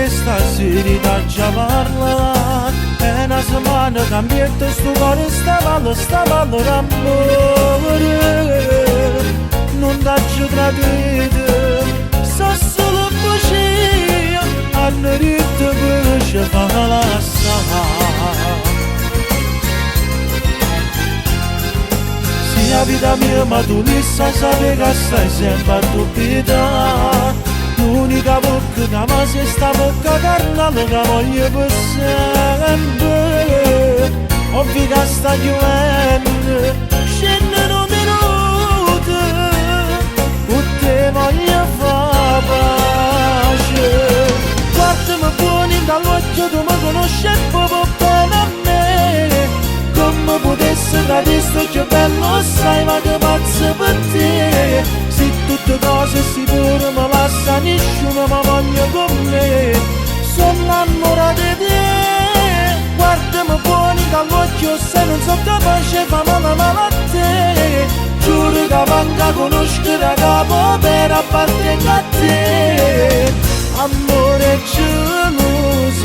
stasera già parla. È una settimana che ambiente sto cuore sta male d'amore. Non t'ho tradito, so solo voce, hanno detto che ci fa lasciare. Sia vita mia ma tu ne sai che stai sempre a dubitare. L'unica bocca che mi sei sta bocca carnale che voglio per sempre. Ovvio che sta chiudendo, scendono minuti, con te voglio fare pace. Guardami buoni dall'occhio, tu mi conosci proprio bene a me. Come potessi tradire che bello sai ma che pazzo per te. Se tutte cose sicure mi lascia nessuno mi voglio con me. Sono innamorato di te. Guardami buoni dall'occhio se non so capace fa male a te. Giuro che manca conosco da capo per appartenere a te. Amore e gelosia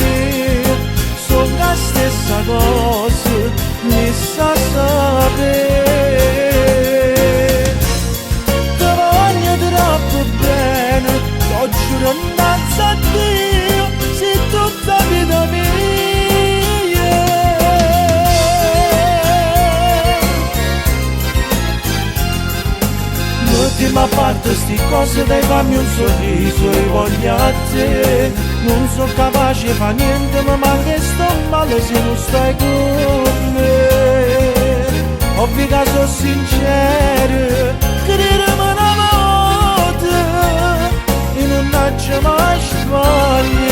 sono la stessa cosa, mi sa sapere. Ti voglio troppo bene, lo giuro innanzi a Dio, sei tutta vita mia. L'ultima parte sti cose dai fammi un sorriso e voglio a te. Non sono capace di fare niente, ma manca sto male se non stai con me. Ovvio che sono sincero, credimi una volta, e non c'è mai sbagliato.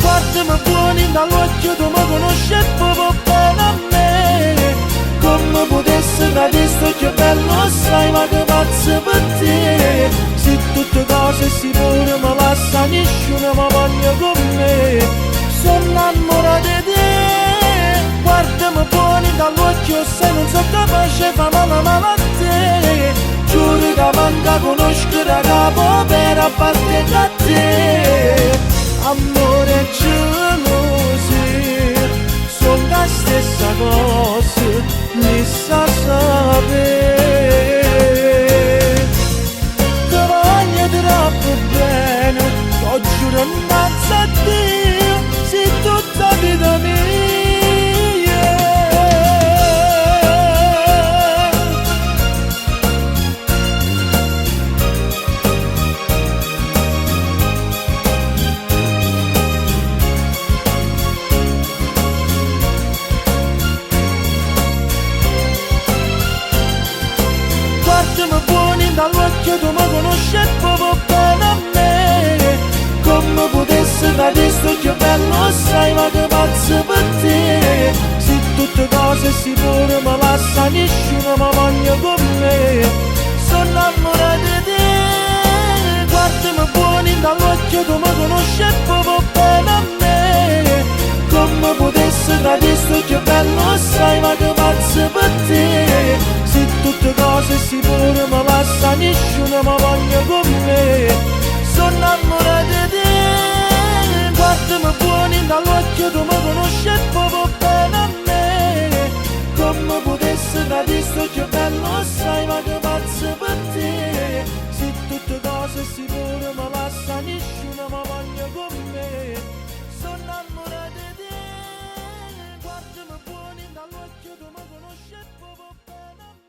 Guardami buoni dall'occhio, tu mi conosci proprio bene a me. Come potessi tradire che bello sai ma che pazzo per te. Se tutte cose sicure mi lascia nessuno mi voglio con me. Sono innamorato di te. Guardami buoni dall'occhio se non so capace fa male a te. Giuro che manca conosco da capo per appartenere a te. Amore e gelosia sono la stessa cosa, mi sa sapere. Ti voglio troppo bene, lo giuro innanzi a Dio, sei tutta vita mia. Guardami buoni dall'occhio, tu mi conosci proprio bene a me. Come potessi tradire che bello sai ma che pazzo per te. Se tutte cose sicure mi lascia nessuno mi voglio con me. Sono innamorato di te. Guardami buoni dall'occhio, tu mi conosci proprio bene a me. Come potessi tradire che bello sai ma che pazzo per te. Se tutte cose sicure mi lascia nessuno mi voglio con me. Sono innamorato di te. Guardami buoni dall'occhio, tu mi conosci proprio bene a me. Come potessi tradire che bello sai ma che pazzo per te. Se tutte cose sicure mi lascia nessuno mi voglio con me. Sono innamorato di te. Guardami buoni dall'occhio, tu mi conosci proprio bene a me.